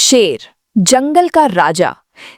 शेर, जंगल का राजा,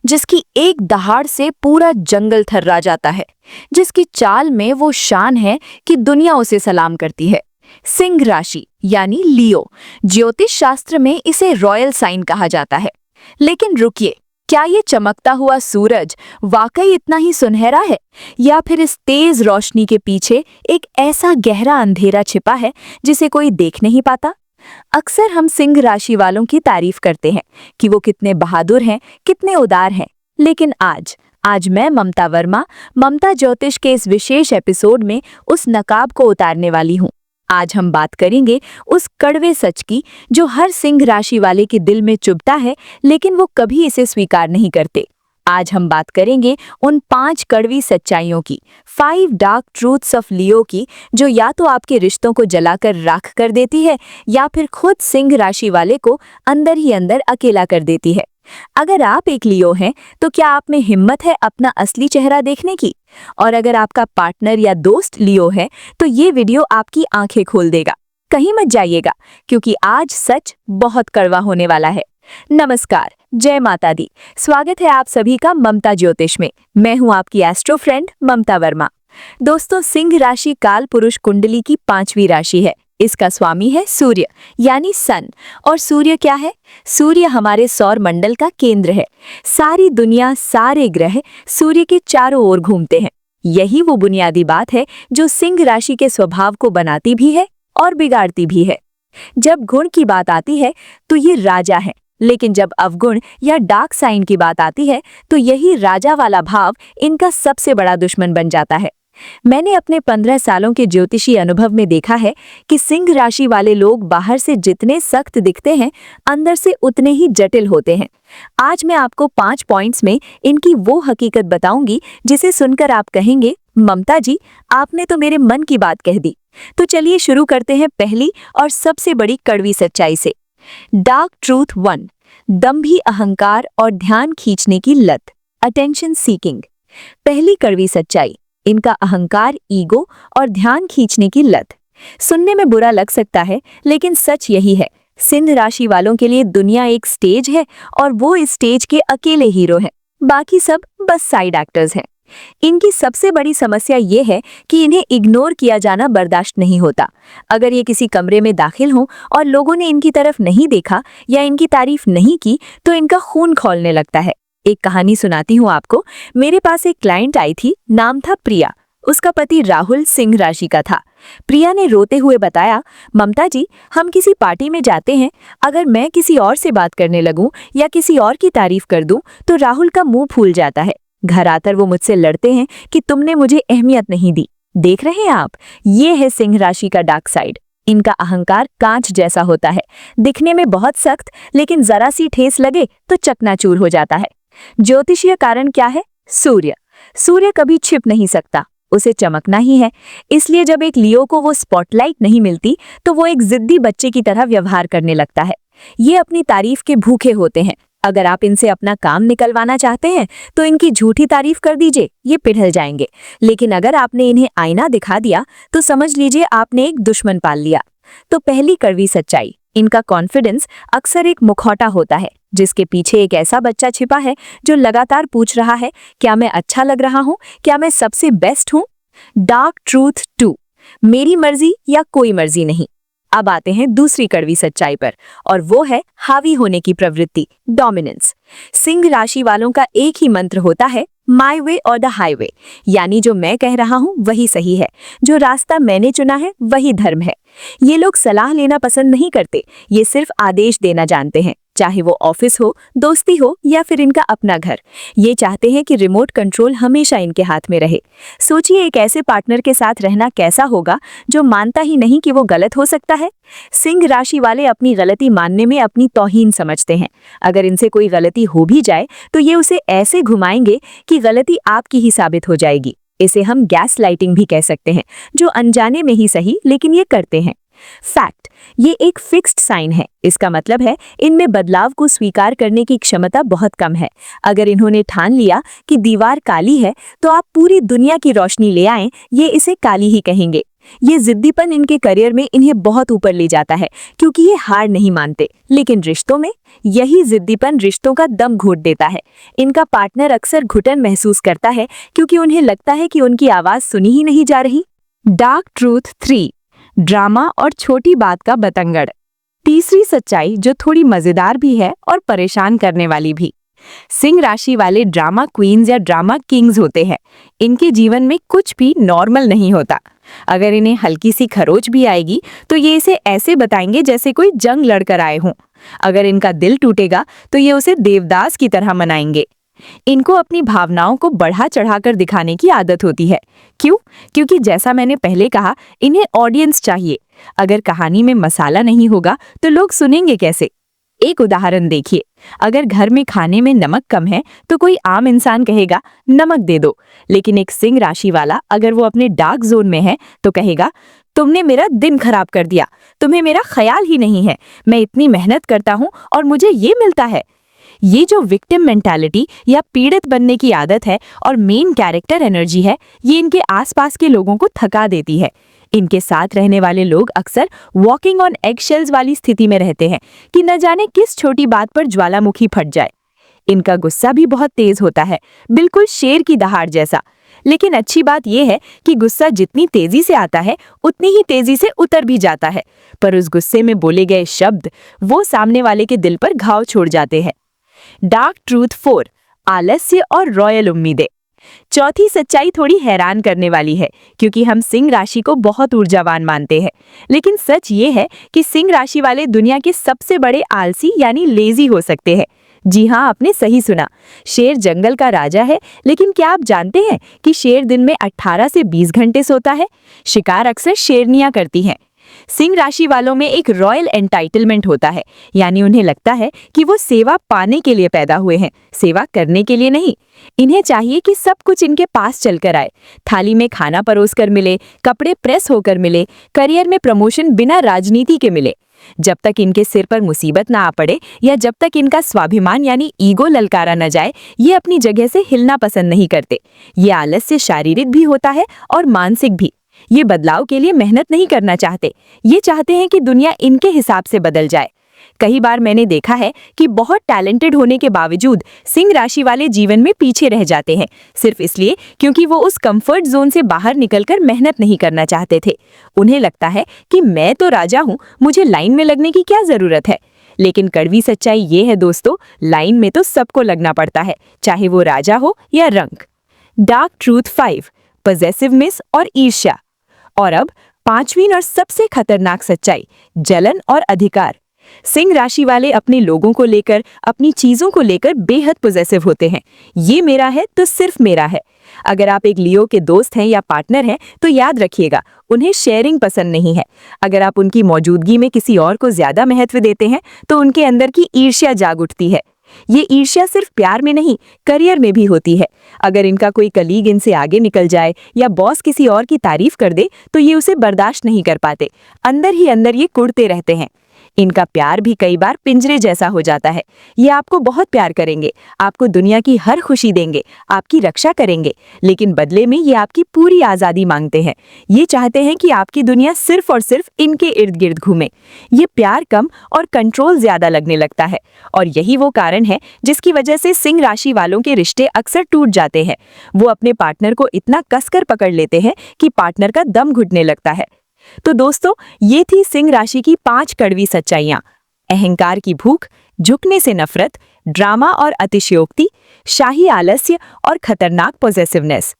जिसकी एक दहाड़ से पूरा जंगल थर्रा जाता है, जिसकी चाल में वो शान है कि दुनिया उसे सलाम करती है। सिंह राशि यानी लियो, ज्योतिष शास्त्र में इसे रॉयल साइन कहा जाता है। लेकिन रुकिए, क्या ये चमकता हुआ सूरज वाकई इतना ही सुनहरा है, या फिर इस तेज रोशनी के पीछे एक ऐसा गहरा अंधेरा छिपा है जिसे कोई देख नहीं पाता? अक्सर हम सिंह राशि वालों की तारीफ करते हैं कि वो कितने बहादुर हैं, कितने उदार हैं। लेकिन आज मैं ममता वर्मा, ममता ज्योतिष के इस विशेष एपिसोड में उस नकाब को उतारने वाली हूँ। आज हम बात करेंगे उस कड़वे सच की जो हर सिंह राशि वाले के दिल में चुभता है, लेकिन वो कभी इसे स्वीकार नहीं करते। आज हम बात करेंगे उन 5 कड़वी सच्चाइयों की, 5 डार्क ट्रूथ्स ऑफ लियो की, जो या तो आपके रिश्तों को जलाकर राख कर देती है या फिर खुद सिंह राशि वाले को अंदर ही अंदर अकेला कर देती है। अगर आप एक लियो हैं तो क्या आप में हिम्मत है अपना असली चेहरा देखने की? और अगर आपका पार्टनर या दोस्त लियो है तो ये वीडियो आपकी आंखें खोल देगा। कहीं मत जाइएगा, क्योंकि आज सच बहुत कड़वा होने वाला है। नमस्कार, जय माता दी। स्वागत है आप सभी का ममता ज्योतिष में। मैं हूं आपकी एस्ट्रो फ्रेंड ममता वर्मा। दोस्तों, सिंह राशि काल पुरुष कुंडली की 5वीं राशि है। इसका स्वामी है सूर्य यानी सन। और सूर्य क्या है? सूर्य हमारे सौर मंडल का केंद्र है। सारी दुनिया, सारे ग्रह सूर्य के चारों ओर घूमते हैं। यही वो बुनियादी बात है जो सिंह राशि के स्वभाव को बनाती भी है और बिगाड़ती भी है। जब गुण की बात आती है तो ये राजा है, लेकिन जब अवगुण या डार्क साइन की बात आती है तो यही राजा वाला भाव इनका सबसे बड़ा दुश्मन बन जाता है। मैंने अपने 15 सालों के ज्योतिषी अनुभव में देखा है कि सिंह राशि वाले लोग बाहर से जितने सख्त दिखते हैं, अंदर से उतने ही जटिल होते हैं। आज मैं आपको 5 पॉइंट्स में इनकी वो हकीकत बताऊंगी जिसे सुनकर आप कहेंगे, ममता जी, आपने तो मेरे मन की बात कह दी। तो चलिए शुरू करते हैं पहली और सबसे बड़ी कड़वी सच्चाई से। डार्क ट्रूथ 1, दंभी अहंकार और ध्यान खींचने की लत, अटेंशन सीकिंग। पहली कड़वी सच्चाई, इनका अहंकार, ईगो और ध्यान खींचने की लत। सुनने में बुरा लग सकता है, लेकिन सच यही है। सिंह राशि वालों के लिए दुनिया एक स्टेज है और वो इस स्टेज के अकेले हीरो हैं। बाकी सब बस साइड एक्टर्स हैं। इनकी सबसे बड़ी समस्या ये है कि इन्हें इग्नोर किया जाना बर्दाश्त नहीं होता। अगर ये किसी कमरे में दाखिल हों और लोगों ने इनकी तरफ नहीं देखा या इनकी तारीफ नहीं की तो इनका खून खौलने लगता है। एक कहानी सुनाती हूँ आपको। मेरे पास एक क्लाइंट आई थी, नाम था प्रिया। उसका पति राहुल सिंह राशि का था। प्रिया ने रोते हुए बताया, ममता जी, हम किसी पार्टी में जाते हैं, अगर मैं किसी और से बात करने लगूं या किसी और की तारीफ कर दूं तो राहुल का मुंह फूल जाता है। घर आकर वो मुझसे लड़ते हैं कि तुमने मुझे अहमियत नहीं दी। देख रहे हैं आप, ये है सिंह राशि का डार्क साइड। इनका अहंकार कांच जैसा होता है, दिखने में बहुत सख्त, लेकिन जरा सी ठेस लगे तो चकनाचूर हो जाता है। ज्योतिषीय कारण क्या है? सूर्य कभी छिप नहीं सकता, उसे चमकना ही है। इसलिए जब एक लियो को वो स्पॉटलाइट नहीं मिलती तो वो एक जिद्दी बच्चे की तरह व्यवहार करने लगता है। ये अपनी तारीफ के भूखे होते हैं। अगर आप इनसे अपना काम निकलवाना चाहते हैं तो इनकी झूठी तारीफ कर दीजिए, ये पिघल जाएंगे। लेकिन अगर आपने इन्हें आईना दिखा दिया तो समझ लीजिए आपने एक दुश्मन पाल लिया। तो पहली कड़वी सच्चाई, इनका कॉन्फिडेंस अक्सर एक मुखौटा होता है, जिसके पीछे एक ऐसा बच्चा छिपा है जो लगातार पूछ रहा है, क्या मैं अच्छा लग रहा हूँ? क्या मैं सबसे बेस्ट हूँ? डार्क ट्रूथ 2, मेरी मर्जी या कोई मर्जी नहीं। अब आते हैं दूसरी कड़वी सच्चाई पर, और वो है हावी होने की प्रवृत्ति, डोमिनेंस। सिंह राशि वालों का एक ही मंत्र होता है, माई वे और द हाईवे, यानी जो मैं कह रहा हूँ वही सही है, जो रास्ता मैंने चुना है वही धर्म है। ये लोग सलाह लेना पसंद नहीं करते, ये सिर्फ आदेश देना जानते हैं, चाहे वो ऑफिस हो, दोस्ती हो या फिर इनका अपना घर। ये चाहते हैं कि रिमोट कंट्रोल हमेशा इनके हाथ में रहे। सोचिए एक ऐसे पार्टनर के साथ रहना कैसा होगा जो मानता ही नहीं कि वो गलत हो सकता है। सिंह राशि वाले अपनी गलती मानने में अपनी तौहीन समझते हैं। अगर इनसे कोई गलती हो भी जाए तो ये उसे ऐसे घुमाएंगे कि गलती आपकी ही साबित हो जाएगी। इसे हम गैस लाइटिंग भी कह सकते हैं, जो अनजाने में ही सही लेकिन ये करते हैं। फैक्ट, ये एक फिक्स्ड साइन है। इसका मतलब है इनमें बदलाव को स्वीकार करने की क्षमता बहुत कम है। अगर इन्होंने ठान लिया कि दीवार काली है तो आप पूरी दुनिया की रोशनी ले आएं, ये इसे काली ही कहेंगे। ये जिद्दीपन इनके करियर में इन्हें बहुत ऊपर ले जाता है क्योंकि ये हार नहीं मानते। लेकिन रिश्तों में यही जिद्दीपन रिश्तों का दम घोट देता है। इनका पार्टनर अक्सर घुटन महसूस करता है क्योंकि उन्हें लगता है कि उनकी आवाज सुनी ही नहीं जा रही। डार्क ट्रूथ 3, ड्रामा और छोटी बात का बतंगड़। तीसरी सच्चाई जो थोड़ी मजेदार भी है और परेशान करने वाली भी। सिंह राशि वाले ड्रामा क्वींस या ड्रामा किंग्स होते हैं। इनके जीवन में कुछ भी नॉर्मल नहीं होता। अगर इन्हें हल्की सी खरोच भी आएगी तो ये इसे ऐसे बताएंगे जैसे कोई जंग लड़कर आए हों। अगर इनका दिल टूटेगा तो ये उसे देवदास की तरह मनाएंगे। इनको अपनी भावनाओं को बढ़ा चढ़ाकर दिखाने की आदत होती है। क्यों? क्योंकि जैसा मैंने पहले कहा, इन्हें ऑडियंस चाहिए। अगर कहानी में मसाला नहीं होगा तो लोग सुनेंगे कैसे? एक उदाहरण देखिए। अगर घर में खाने में नमक कम है तो कोई आम इंसान कहेगा नमक दे दो, लेकिन एक सिंह राशि वाला अगर वो अपने डार्क जोन में है तो कहेगा तुमने मेरा दिन खराब कर दिया, तुम्हें मेरा ख्याल ही नहीं है, मैं इतनी मेहनत करता हूँ और मुझे ये मिलता है। ये जो विक्टिम मेंटालिटी या पीड़ित बनने की आदत है और मेन कैरेक्टर एनर्जी है, ये इनके आसपास के लोगों को थका देती है। इनके साथ रहने वाले लोग अक्सर वॉकिंग ऑन एगशेल्स वाली स्थिति में रहते हैं कि न जाने किस छोटी बात पर ज्वालामुखी फट जाए। इनका गुस्सा भी बहुत तेज होता है, बिल्कुल शेर की दहाड़ जैसा। लेकिन अच्छी बात यह है कि गुस्सा जितनी तेजी से आता है उतनी ही तेजी से उतर भी जाता है, पर उस गुस्से में बोले गए शब्द वो सामने वाले के दिल पर घाव छोड़ जाते हैं। डार्क ट्रूथ 4, आलस्य और रॉयल उम्मीदें। चौथी सच्चाई थोड़ी हैरान करने वाली है क्योंकि हम सिंह राशि को बहुत ऊर्जावान मानते हैं, लेकिन सच ये है कि सिंह राशि वाले दुनिया के सबसे बड़े आलसी यानी लेजी हो सकते हैं। जी हाँ, आपने सही सुना। शेर जंगल का राजा है, लेकिन क्या आप जानते हैं कि शेर दिन में 18 से 20 घंटे सोता है? शिकार अक्सर शेरनियां करती हैं। सिंह राशि वालों में एक रॉयल एंटाइटलमेंट होता है, यानी उन्हें लगता है कि वो सेवा पाने के लिए पैदा हुए हैं, सेवा करने के लिए नहीं। इन्हें चाहिए कि सब कुछ इनके पास चलकर आए। थाली में खाना परोसकर मिले, कपड़े प्रेस होकर मिले, करियर में प्रमोशन बिना राजनीति के मिले। जब तक इनके सिर पर मुसीबत ना आ पड़े या जब तक इनका स्वाभिमान यानी ईगो ललकारा न जाए, ये अपनी जगह से हिलना पसंद नहीं करते। ये आलस्य शारीरिक भी होता है और मानसिक भी। ये बदलाव के लिए मेहनत नहीं करना चाहते, ये चाहते हैं कि दुनिया इनके हिसाब से बदल जाए। कई बार मैंने देखा है कि बहुत टैलेंटेड होने के बावजूद सिंह राशि वाले जीवन में पीछे रह जाते हैं, सिर्फ इसलिए क्योंकि वो उस कंफर्ट जोन से बाहर निकलकर मेहनत नहीं करना चाहते थे। उन्हें लगता है कि मैं तो राजा हूँ, मुझे लाइन में लगने की क्या जरूरत है। लेकिन कड़वी सच्चाई ये है दोस्तों, लाइन में तो सबको लगना पड़ता है, चाहे वो राजा हो या रंक। डार्क ट्रूथ 5, पॉसेसिवनेस और ईर्ष्या। और अब पांचवी और सबसे खतरनाक सच्चाई, जलन और अधिकार। सिंह राशि वाले अपने लोगों को लेकर, अपनी चीजों को लेकर बेहद पॉसेसिव होते हैं। ये मेरा है तो सिर्फ मेरा है। अगर आप एक लियो के दोस्त हैं या पार्टनर हैं तो याद रखिएगा, उन्हें शेयरिंग पसंद नहीं है। अगर आप उनकी मौजूदगी में किसी और को ज्यादा महत्व देते हैं तो उनके अंदर की ईर्ष्या जाग उठती है। ये ईर्ष्या सिर्फ प्यार में नहीं, करियर में भी होती है। अगर इनका कोई कलीग इनसे आगे निकल जाए या बॉस किसी और की तारीफ कर दे तो ये उसे बर्दाश्त नहीं कर पाते। अंदर ही अंदर ये कुढ़ते रहते हैं। इनका प्यार भी कई बार पिंजरे जैसा हो जाता है। ये आपको बहुत प्यार करेंगे, आपको दुनिया की हर खुशी देंगे, आपकी रक्षा करेंगे, लेकिन बदले में ये आपकी पूरी आज़ादी मांगते हैं। ये चाहते हैं कि आपकी दुनिया सिर्फ और सिर्फ इनके इर्द गिर्द घूमे। ये प्यार कम और कंट्रोल ज्यादा लगने लगता है, और यही वो कारण है जिसकी वजह से सिंह राशि वालों के रिश्ते अक्सर टूट जाते हैं। वो अपने पार्टनर को इतना कसकर पकड़ लेते हैं कि पार्टनर का दम घुटने लगता है। तो दोस्तों, ये थी सिंह राशि की 5 कड़वी सच्चाइयां। अहंकार की भूख, झुकने से नफरत, ड्रामा और अतिशयोक्ति, शाही आलस्य और खतरनाक पॉसेसिवनेस।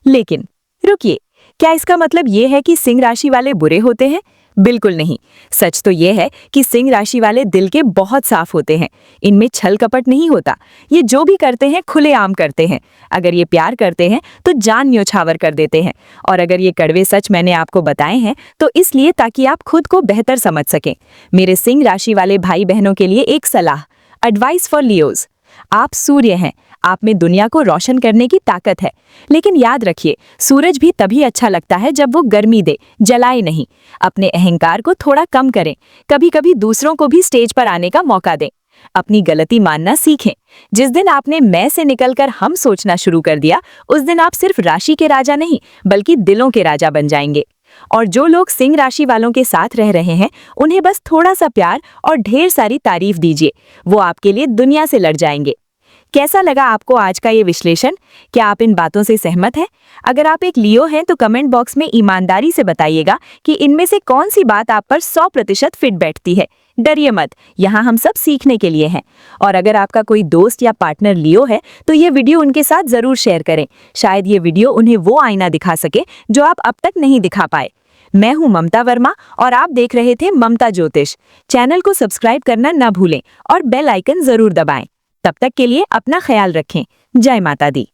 लेकिन रुकिए, क्या इसका मतलब ये है कि सिंह राशि वाले बुरे होते हैं? बिल्कुल नहीं। सच तो ये है कि सिंह राशि वाले दिल के बहुत साफ होते हैं। इनमें छल कपट नहीं होता। ये जो भी करते हैं खुलेआम करते हैं। अगर ये प्यार करते हैं तो जान न्योछावर कर देते हैं। और अगर ये कड़वे सच मैंने आपको बताए हैं तो इसलिए ताकि आप खुद को बेहतर समझ सकें। मेरे सिंह राशि वाले भाई बहनों के लिए एक सलाह, एडवाइस फॉर लियोज। आप सूर्य हैं, आप में दुनिया को रोशन करने की ताकत है। लेकिन याद रखिए, सूरज भी तभी अच्छा लगता है जब वो गर्मी दे, जलाए नहीं। अपने अहंकार को थोड़ा कम करें। कभी कभी दूसरों को भी स्टेज पर आने का मौका दें। अपनी गलती मानना सीखें। जिस दिन आपने मैं से निकलकर हम सोचना शुरू कर दिया, उस दिन आप सिर्फ राशि के राजा नहीं बल्कि दिलों के राजा बन जाएंगे। और जो लोग सिंह राशि वालों के साथ रह रहे हैं उन्हें बस थोड़ा सा प्यार और ढेर सारी तारीफ दीजिए, वो आपके लिए दुनिया से लड़ जाएंगे। कैसा लगा आपको आज का ये विश्लेषण? क्या आप इन बातों से सहमत हैं? अगर आप एक लियो हैं तो कमेंट बॉक्स में ईमानदारी से बताइएगा कि इनमें से कौन सी बात आप पर 100% फिट बैठती है। डरिए मत, यहाँ हम सब सीखने के लिए हैं। और अगर आपका कोई दोस्त या पार्टनर लियो है तो ये वीडियो उनके साथ जरूर शेयर करें। शायद ये वीडियो उन्हें वो आईना दिखा सके जो आप अब तक नहीं दिखा पाए। मैं हूं ममता वर्मा और आप देख रहे थे ममता ज्योतिष। चैनल को सब्सक्राइब करना ना भूलें और बेल आइकन जरूर दबाएं। तब तक के लिए अपना ख्याल रखें। जय माता दी।